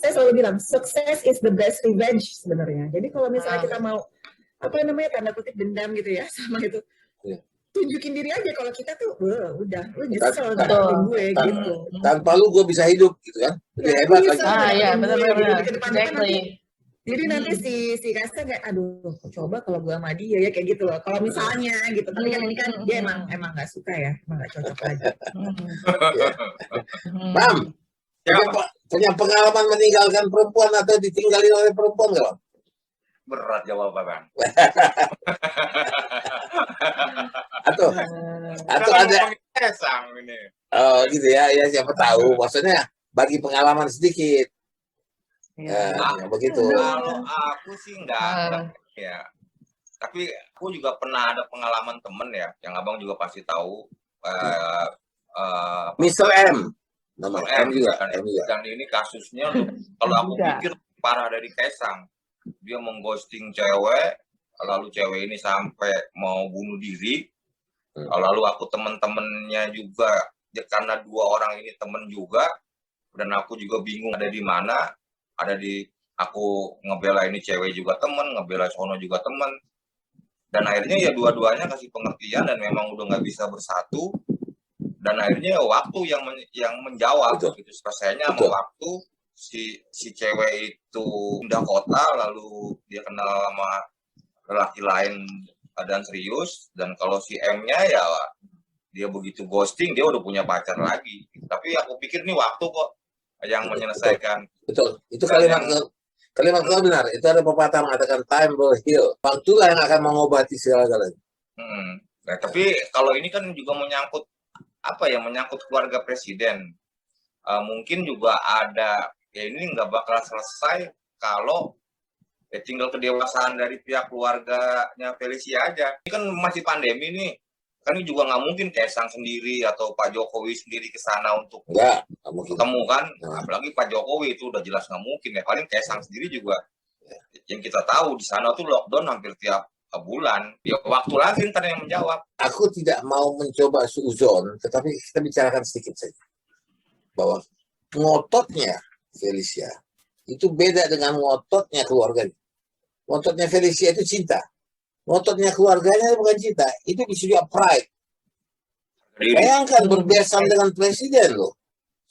saya selalu bilang success is the best revenge sebenarnya. Jadi kalau misalnya kita mau tanda kutip dendam gitu ya sama itu, tunjukin diri aja kalau kita tuh udah lu nyesel dapetin gue gitu. Tanpa lu gue bisa hidup gitu kan. Lebih hebat lagi. Iya, benar-benar. Jadi nanti si Kasta kayak aduh coba kalau gue sama dia ya kayak gitu loh. Kalau misalnya gitu, tapi kan ini kan dia emang nggak suka ya, emang nggak cocok aja. Mam, punya pengalaman meninggalkan perempuan atau ditinggalin oleh perempuan nggak? Berat jawaban, Bang. atau ada Kaisang ini. Oh gitu ya, ya siapa tahu. Maksudnya bagi pengalaman sedikit. Ya, begitu. Kalau aku sih enggak ya. Tapi aku juga pernah ada pengalaman temen ya, yang abang juga pasti tahu. Mr. M. Nama M juga. Dan ini kasusnya, kalau aku pikir parah dari Kaisang. Dia mengghosting cewek, lalu cewek ini sampai mau bunuh diri. Lalu aku temen-temennya juga, karena dua orang ini temen juga, dan aku juga bingung ada di mana. Aku ngebela ini cewek juga temen, ngebela sono juga temen, dan akhirnya ya dua-duanya kasih pengertian dan memang udah nggak bisa bersatu, dan akhirnya waktu yang menjawab gitu. Selesainya sama waktu si cewek itu pindah kota, lalu dia kenal sama lelaki lain dan serius, dan kalau si M-nya ya dia begitu ghosting, dia udah punya pacar lagi. Tapi aku pikir nih waktu kok yang menyelesaikan. Betul. Itu kalimat kau benar. Itu ada pepatah mengatakan time will heal. Waktulah yang akan mengobati segala-galanya. Nah, tapi kalau ini kan juga menyangkut menyangkut keluarga presiden. Mungkin juga ada ini nggak bakal selesai kalau tinggal kedewasaan dari pihak keluarganya Felicia aja. Ini kan masih pandemi nih. Kan ini juga nggak mungkin Kaisang sendiri atau Pak Jokowi sendiri ke sana untuk ketemu kan. Apalagi Pak Jokowi itu udah jelas nggak mungkin ya. Paling Kaisang sendiri juga yang kita tahu di sana tuh lockdown hampir tiap bulan. Ya waktu lagi ntar yang menjawab. Aku tidak mau mencoba suzon, tetapi kita bicarakan sedikit saja bahwa ngototnya Felicia itu beda dengan ngototnya keluarganya. Ngototnya Felicia itu cinta. Ngototnya keluarganya bukan cinta, itu juga pride. Bayangkan berbesan dengan presiden loh.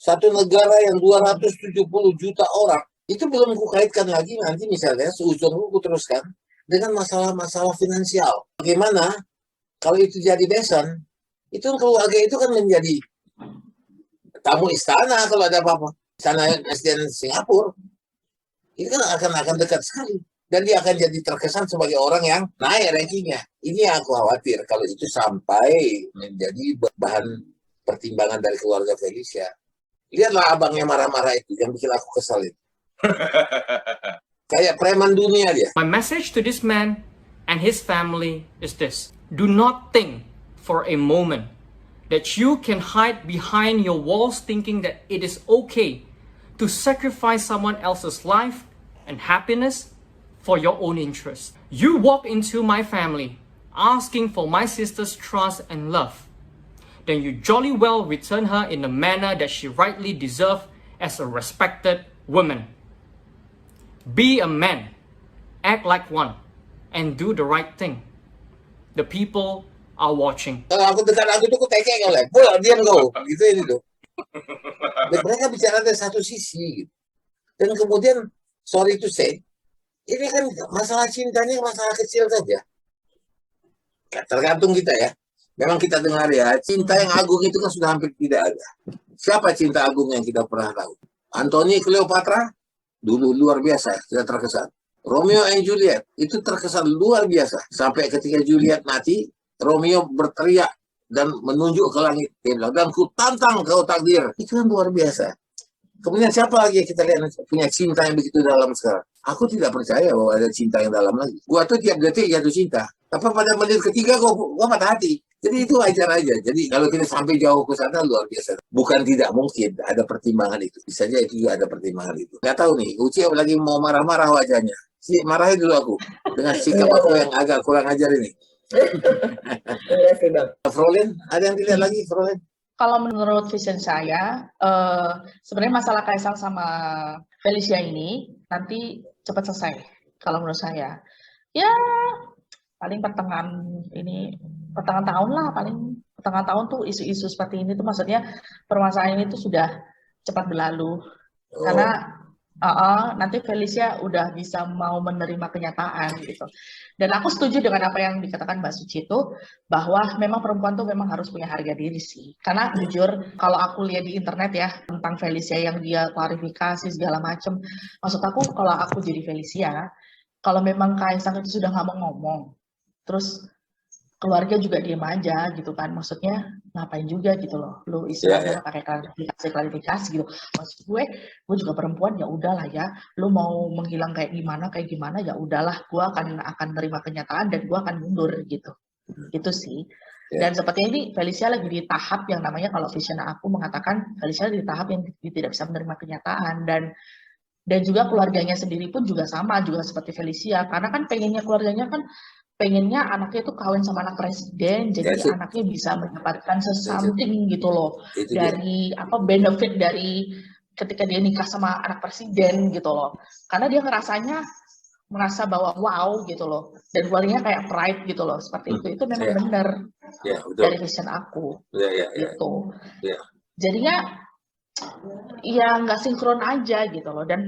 Satu negara yang 270 juta orang. Itu belum kukaitkan lagi nanti misalnya, seuzon ku teruskan, dengan masalah-masalah finansial. Bagaimana kalau itu jadi besan, itu keluarga itu kan menjadi tamu istana kalau ada apa-apa. Istana presiden Singapura. Itu kan akan dekat sekali. Dan dia akan jadi terkesan sebagai orang yang naik rankingnya. Ini yang aku khawatir kalau itu sampai menjadi bahan pertimbangan dari keluarga Felicia. Lihatlah abangnya marah-marah itu yang bikin aku kesalin. Kayak preman dunia dia. My message to this man and his family is this. Do not think for a moment that you can hide behind your walls thinking that it is okay to sacrifice someone else's life and happiness for your own interest. You walk into my family asking for my sister's trust and love. Then you jolly well return her in the manner that she rightly deserves as a respected woman. Be a man, act like one, and do the right thing. The people are watching. Kalau aku dekat aku tuh tekek oleh, pulang diam kau, gitu ini tuh. Mereka bicara dari satu sisi, gitu. Dan kemudian sorry to say, ini kan masalah cintanya masalah kecil saja. Tergantung kita ya. Memang kita dengar ya, cinta yang agung itu kan sudah hampir tidak ada. Siapa cinta agung yang kita pernah tahu? Antoni Cleopatra, dulu luar biasa, sudah terkesan. Romeo and Juliet, itu terkesan luar biasa. Sampai ketika Juliet mati, Romeo berteriak dan menunjuk ke langit. Dia bilang, dan ku tantang kau takdir. Itu kan luar biasa. Kemudian siapa lagi yang kita lihat punya cinta yang begitu dalam sekarang? Aku tidak percaya bahwa ada cinta yang dalam lagi. Gua tuh tiap detik jatuh cinta. Tapi pada menit ketiga gua patah hati. Jadi itu wajar aja. Jadi kalau kita sampai jauh ke sana luar biasa. Bukan tidak mungkin ada pertimbangan itu. Bisa aja itu juga ada pertimbangan itu. Gak tahu nih, Uci lagi mau marah-marah wajahnya. Marahin dulu aku dengan sikap aku yang agak kurang ajar ini. Frolin, ada yang dilihat lagi, Frolin? Kalau menurut vision saya, sebenarnya masalah Kaisang sama Felicia ini nanti cepat selesai. Kalau menurut saya, ya paling pertengahan tahun lah, paling pertengahan tahun tuh isu-isu seperti ini tuh maksudnya permasalahan ini tuh sudah cepat berlalu. Karena nanti Felicia udah bisa mau menerima kenyataan gitu. Dan aku setuju dengan apa yang dikatakan Mbak Suci itu, bahwa memang perempuan tuh memang harus punya harga diri sih. Karena jujur, kalau aku lihat di internet ya, tentang Felicia yang dia klarifikasi segala macem, maksud aku kalau aku jadi Felicia, kalau memang Kaisang itu sudah nggak mau ngomong, terus keluarga juga diem aja gitu kan, maksudnya ngapain juga gitu loh, lu istilahnya pakai klarifikasi gitu. Maksud gue juga perempuan, ya udahlah ya, lu mau menghilang kayak gimana ya udahlah, gue akan terima kenyataan dan gue akan mundur gitu, gitu sih. Dan sepertinya ini Felicia lagi di tahap yang namanya, kalau vision aku mengatakan Felicia di tahap yang tidak bisa menerima kenyataan, dan juga keluarganya sendiri pun juga sama, juga seperti Felicia, karena kan pengennya anaknya itu kawin sama anak presiden, jadi anaknya bisa mendapatkan something gitu loh, dari benefit dari ketika dia nikah sama anak presiden gitu loh, karena dia merasa bahwa wow gitu loh, dan keluarganya kayak pride gitu loh, seperti itu memang benar dari vision aku gitu. Jadinya ya nggak sinkron aja gitu loh, dan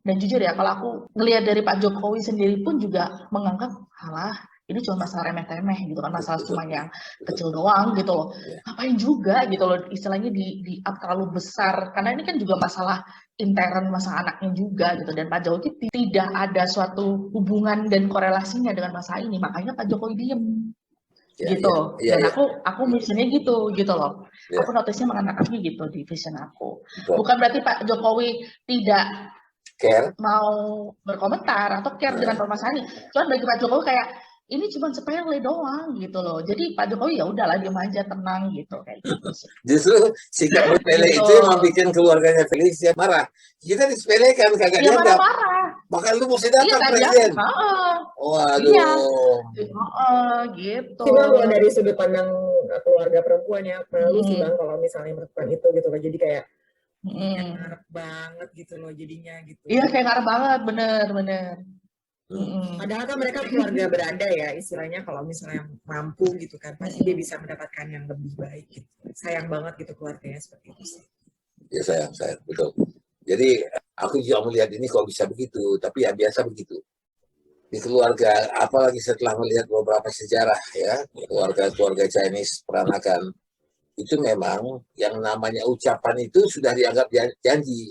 jujur ya, kalau aku ngelihat dari Pak Jokowi sendiri pun juga menganggap, halah ini cuma masalah remeh-temeh gitu kan, masalah cuma yang kecil doang gitu loh, ngapain juga gitu loh, istilahnya di up terlalu besar, karena ini kan juga masalah intern, masalah anaknya juga gitu, dan Pak Jokowi tidak ada suatu hubungan dan korelasinya dengan masalah ini, makanya Pak Jokowi diem gitu. Dan aku misalnya gitu loh. Aku notisnya mengatakannya gitu di vision aku. Bukan berarti Pak Jokowi tidak mau berkomentar atau care dengan permasalahan ini. Cuman bagi Pak Jokowi kayak ini cuma sepele doang gitu loh. Jadi Pak Jokowi ya udahlah, diam aja, tenang gitu kayak gitu. Justru sikap sepele itu yang bikin keluarganya Felicia marah. Kita disepelekan, kagak dianggap. Marah-marah. Bahkan lu mesti datang presiden. Waduh. Iya. Gitu. Cuma kalau dari sudut pandang keluarga perempuan ya, malu sih Bang kalau misalnya melakukan itu gitu loh. Jadi kayak ngarep banget gitu loh jadinya gitu. Iya, kayak ngarep banget, bener. Padahal kan mereka keluarga berada ya, istilahnya kalau misalnya mampu gitu kan, pasti dia bisa mendapatkan yang lebih baik gitu. Sayang banget gitu keluarganya seperti itu sih. Ya sayang, betul. Jadi aku juga melihat ini kok bisa begitu, tapi ya biasa begitu. Di keluarga, apalagi setelah melihat beberapa sejarah ya, keluarga Chinese peranakan, itu memang yang namanya ucapan itu sudah dianggap janji,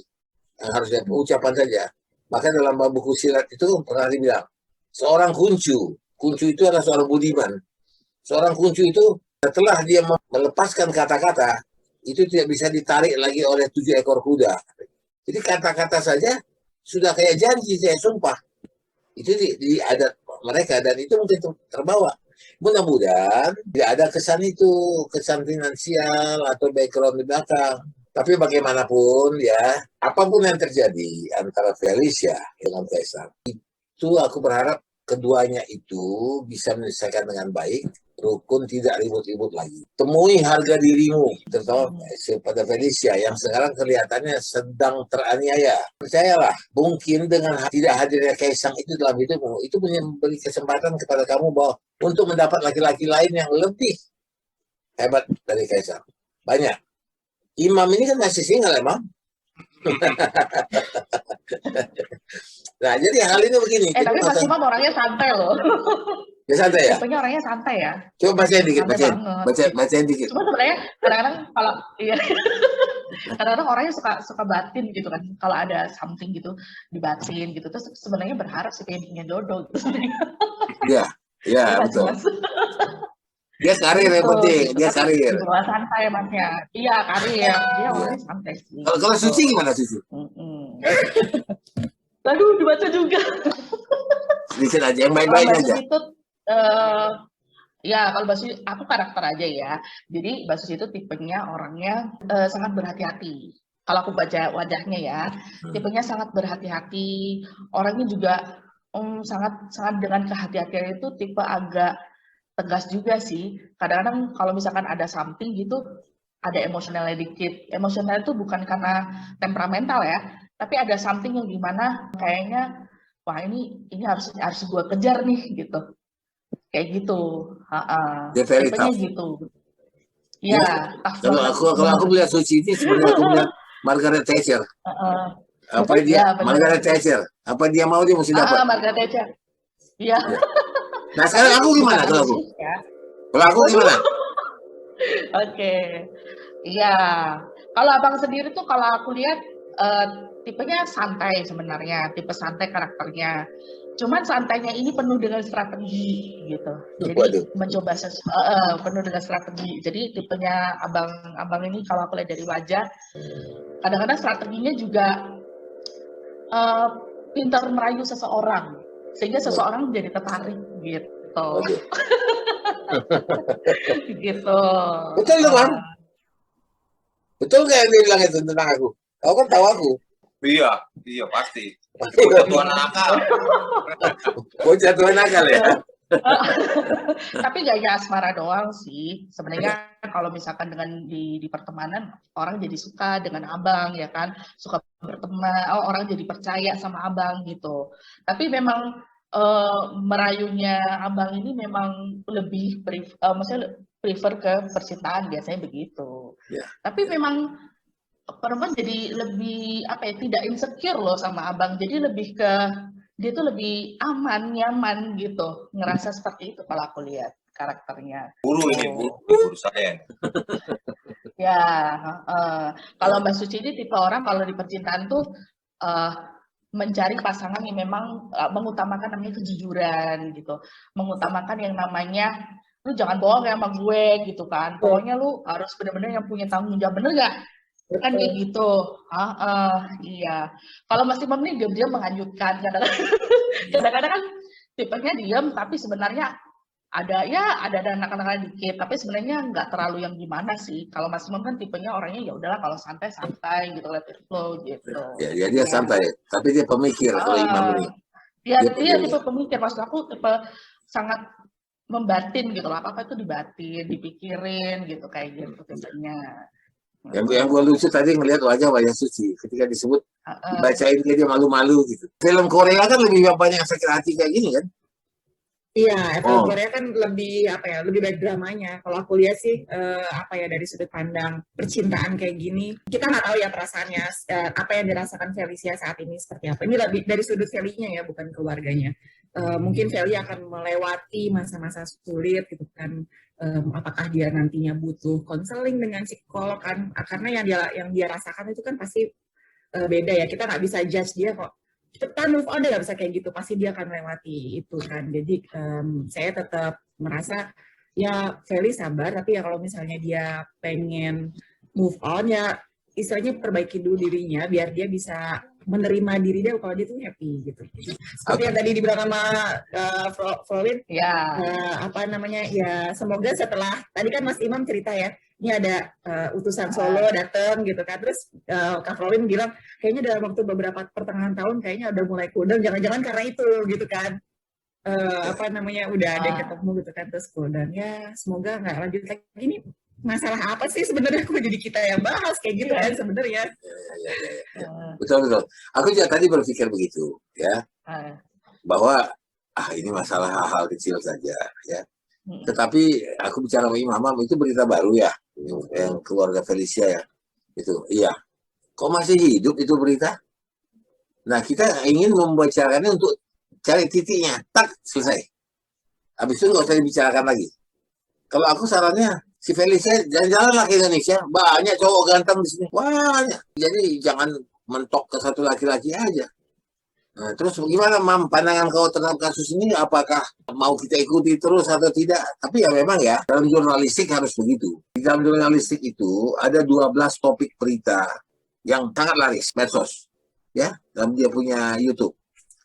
yang harus ucapan saja. Maka dalam buku silat itu pernah dibilang, seorang kuncu itu adalah seorang budiman. Seorang kuncu itu setelah dia melepaskan kata-kata, itu tidak bisa ditarik lagi oleh 7 ekor kuda. Jadi kata-kata saja sudah kayak janji, saya sumpah. Itu di adat mereka, dan itu mungkin terbawa. Mudah-mudahan tidak ada kesan finansial atau background di belakang. Tapi bagaimanapun ya, apapun yang terjadi antara Felicia dengan Kaisang, itu aku berharap keduanya itu bisa menyelesaikan dengan baik, rukun, tidak ribut-ribut lagi. Temui harga dirimu, terutama pada Felicia yang sekarang kelihatannya sedang teraniaya. Percayalah, mungkin dengan tidak hadirnya Kaisang itu dalam hidupmu, itu memberi kesempatan kepada kamu bahwa untuk mendapat laki-laki lain yang lebih hebat dari Kaisang. Banyak. Imam ini kan masih single emang. Nah, jadi hal ini begini. Tapi Mas Imam orangnya santai loh. Ya santai ya? Tipenya orangnya santai ya. Coba bacain dikit, bacain dikit. Cuma sebenarnya kadang-kadang kalau kadang-kadang orangnya suka batin gitu kan. Kalau ada something gitu dibatin gitu. Terus sebenarnya berharap sih pengen jodoh gitu. Iya, betul. Dia karir yang penting, dia karir. Santai Masnya. Iya, karir. Dia orangnya santai sih. Kalau Suci gimana Suci? Aduh, dibaca juga. Sedikit aja, yang baik-baik aja. Itu, ya kalau Basu, aku karakter aja ya. Jadi Basu itu tipenya orangnya sangat berhati-hati. Kalau aku baca wajahnya ya, tipenya sangat berhati-hati. Orangnya juga sangat dengan kehati-hatian itu tipe agak tegas juga sih. Kadang-kadang kalau misalkan ada something gitu, ada emosionalnya dikit. Emosional itu bukan karena temperamental ya, tapi ada something yang gimana kayaknya wah ini harus gue kejar nih gitu. Kayak gitu. Dia very Tipenya tough. gitu. Ya, Kalau aku melihat Suci ini sebenarnya aku melihat Margaret Thatcher. Apa dia Margaret Thatcher? Apa dia mau dia mesti dapat? Margaret Thatcher. Iya. Nah sekarang aku gimana kalau aku? Kalau aku gimana? Oke. Iya. Kalau abang sendiri tuh kalau aku lihat tipenya santai sebenarnya, tipe santai karakternya. Cuman santainya ini penuh dengan strategi gitu. Jadi mencoba penuh dengan strategi. Jadi tipenya abang ini kalau aku lihat dari wajah, kadang-kadang strateginya juga pintar merayu seseorang sehingga seseorang menjadi tertarik gitu. Gitu. Betul kan? Betul nggak yang dia bilang itu tentang aku? Kau kan tahu aku. Iya pasti. Bocah nakal. Bocah tua nakal ya. Tapi gak hanya asmara doang sih. Sebenarnya kalau misalkan dengan di pertemanan orang jadi suka dengan abang ya kan, suka berteman, orang jadi percaya sama abang gitu. Tapi memang merayunya abang ini memang lebih maksudnya prefer ke percintaan biasanya begitu. Yeah. Tapi memang perempuan jadi lebih tidak insecure loh sama abang, jadi lebih ke dia tuh lebih aman, nyaman gitu, ngerasa seperti itu kalau aku lihat karakternya. Guru saya. Ya, kalau Mbak Suci ini tipe orang kalau di percintaan tuh mencari pasangan yang memang mengutamakan namanya kejujuran gitu, mengutamakan yang namanya lu jangan bohong ya sama gue gitu kan, pokoknya lu harus benar-benar yang punya tanggung jawab, bener gak? Kan kayak gitu. Iya. Kalau Mas Imam ini diam-diam menghanyutkan. Kadang-kadang kan tipenya diam, tapi sebenarnya ada anak-anak dikit, tapi sebenarnya nggak terlalu yang gimana sih. Kalau Mas Imam kan tipenya orangnya ya udahlah kalau santai gitu, let it flow gitu. Ya dia santai, tapi dia pemikir kalau Imam ini. Dia tipe pemikir, maksud aku tipe sangat membatin gitu lah, apa-apa itu dibatin, dipikirin gitu kayak gitu tipenya. Yang gue lucu tadi ngelihat wajah Suci ketika disebut bacain dia malu-malu gitu. Film Korea kan lebih banyak sakit hati kayak gini kan? Iya, film Korea kan lebih lebih baik dramanya. Kalau aku lihat sih dari sudut pandang percintaan kayak gini, kita nggak tahu ya perasaannya apa yang dirasakan Felicia saat ini seperti apa. Ini lebih dari sudut Felinya ya, bukan keluarganya. Mungkin Feli akan melewati masa-masa sulit gitu kan. Apakah dia nantinya butuh konseling dengan psikolog kan? Karena yang dia rasakan itu kan pasti beda ya. Kita nggak bisa judge dia kok. Cepetan move on, dia nggak bisa kayak gitu. Pasti dia akan melewati itu kan. Jadi saya tetap merasa ya Feli sabar. Tapi ya kalau misalnya dia pengen move on ya istilahnya perbaiki dulu dirinya biar dia bisa menerima diri dia kalau dia tuh happy gitu. Seperti yang tadi dibilang sama Florin, semoga setelah tadi kan Mas Imam cerita ya, ini ada utusan solo datang gitu kan, terus Kak Florin bilang kayaknya dalam waktu beberapa pertengahan tahun kayaknya udah mulai cooldown, jangan-jangan karena itu gitu kan. Udah ada yang ketemu gitu kan, terus cooldown ya, semoga nggak lanjut lagi. Ini masalah apa sih sebenarnya kok jadi kita yang bahas kayak gitu kan sebenarnya. Betul. Aku juga tadi berpikir begitu ya, bahwa ini masalah hal-hal kecil saja ya. Tetapi aku bicara sama Imam itu berita baru ya, yang keluarga Felicia ya. Itu iya. Kok masih hidup itu berita? Nah kita ingin membicarakannya untuk cari titiknya, tak selesai. Habis itu nggak usah dibicarakan lagi. Kalau aku sarannya si Felicia jalan-jalan ke Indonesia, banyak cowok ganteng di sini, banyak. Jadi jangan mentok ke satu laki-laki aja. Nah, terus bagaimana Mam pandangan kau terhadap kasus ini? Apakah mau kita ikuti terus atau tidak? Tapi ya memang ya dalam jurnalistik harus begitu. Di dalam jurnalistik itu ada 12 topik berita yang sangat laris medsos, ya dalam dia punya YouTube.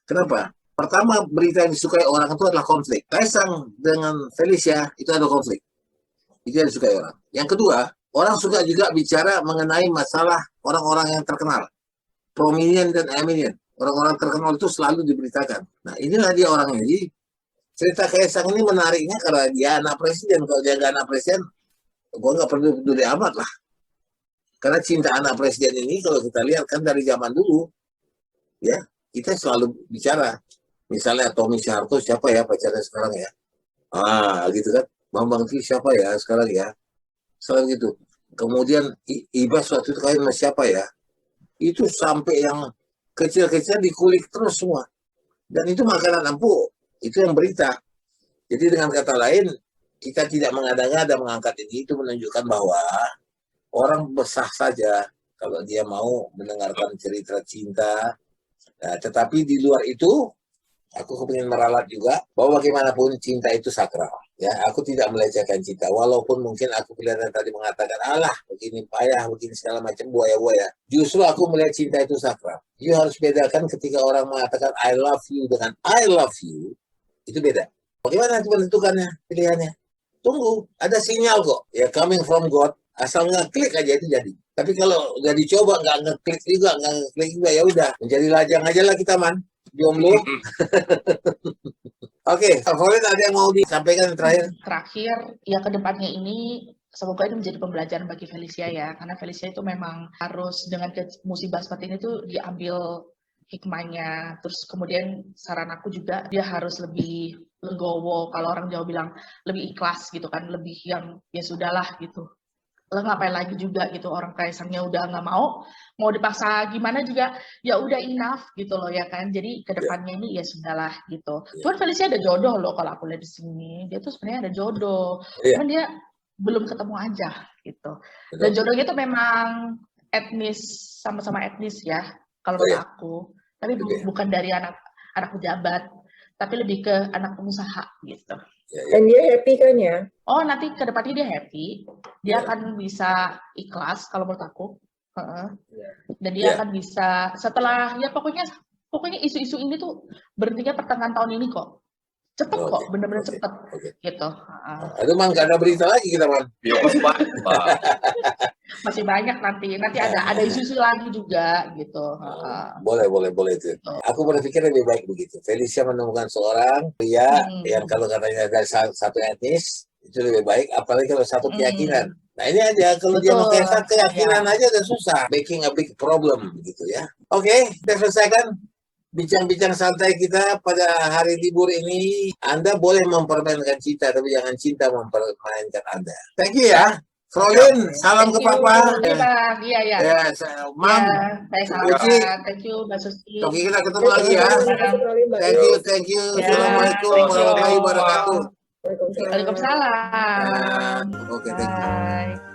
Kenapa? Pertama berita yang disukai orang itu adalah konflik. Kaisang dengan Felicia itu ada konflik. Itu yang disukai orang. Yang kedua, orang suka juga bicara mengenai masalah orang-orang yang terkenal. Prominent dan eminent. Orang-orang terkenal itu selalu diberitakan. Nah inilah dia orangnya. Jadi cerita Kaisang ini menariknya karena dia anak presiden. Kalau dia nggak anak presiden, gue nggak peduli amat lah. Karena cinta anak presiden ini kalau kita lihat kan dari zaman dulu, ya kita selalu bicara. Misalnya Tommy Soeharto siapa ya pacarnya sekarang ya? Gitu kan. Bambang Tri siapa ya sekarang ya? Selalu gitu. Kemudian Ibas waktu itu kawin sama siapa ya? Itu sampai yang kecil-kecil dikulik terus semua. Dan itu makanan empuk. Itu yang berita. Jadi dengan kata lain, kita tidak mengada-ngada mengangkat ini. Itu menunjukkan bahwa orang besar saja kalau dia mau mendengarkan cerita cinta. Nah, tetapi di luar itu, aku ingin meralat juga bahwa bagaimanapun cinta itu sakral. Ya, aku tidak melecehkan cinta. Walaupun mungkin aku kelihatan tadi mengatakan, alah, begini payah, begini segala macam buaya-buaya. Justru aku melihat cinta itu sakral. You harus bedakan ketika orang mengatakan I love you dengan I love you, itu beda. Bagaimana itu menentukannya, pilihannya? Tunggu, ada sinyal kok. Ya, coming from God. Asal ngeklik aja itu jadi. Tapi kalau udah dicoba nggak ngeklik juga, ya udah menjadi lajang aja lah kita man. Jomblo. Oke, favorit ada yang mau disampaikan terakhir? Terakhir, ya kedepannya ini semoga ini menjadi pembelajaran bagi Felicia ya, karena Felicia itu memang harus dengan musibah seperti ini tuh diambil hikmahnya. Terus kemudian saran aku juga dia harus lebih legowo, kalau orang Jawa bilang lebih ikhlas gitu kan, lebih yang ya sudahlah gitu. Lo ngapain lagi juga gitu, orang Kaisangnya udah nggak mau dipaksa gimana juga ya udah enough gitu loh ya kan. Jadi kedepannya ini ya sudahlah gitu. Cuman Felicia ada jodoh loh kalau aku lihat di sini, dia tuh sebenarnya ada jodoh, cuman dia belum ketemu aja gitu. Dan jodohnya tuh memang etnis, sama-sama etnis ya kalau menurut aku, tapi bukan dari anak pejabat, tapi lebih ke anak pengusaha gitu. Dan dia happy kan ya? Oh, nanti ke depannya dia happy, dia akan bisa ikhlas kalau menurut aku, dan dia akan bisa setelah ya pokoknya isu-isu ini tuh berhentinya pertengahan tahun ini kok, cepet kok, bener-bener cepet gitu. Aduh man, gak ada berita lagi kita man. Ya masih banyak, Pak. Masih banyak nanti ada isu-isu lagi juga gitu. Boleh itu. Aku berpikir lebih baik begitu. Felicia menemukan seorang pria yang kalau katanya dari satu etnis itu lebih baik, apalagi kalau satu keyakinan. Nah ini aja, kalau dia mau keyakinan aja udah susah, making a big problem gitu ya. Oke, kita selesaikan bincang-bincang santai kita pada hari libur ini. Anda boleh mempermainkan cinta, tapi jangan cinta mempermainkan Anda. Thank you ya. Frolin, salam ke Papa. Iya. Ya, Mam. Saya salam. Thank you, Mbak Susi. Oke, kita ketemu lagi ya. Thank you. Assalamualaikum warahmatullahi wabarakatuh. Waalaikumsalam. Oke, thank you. Bye.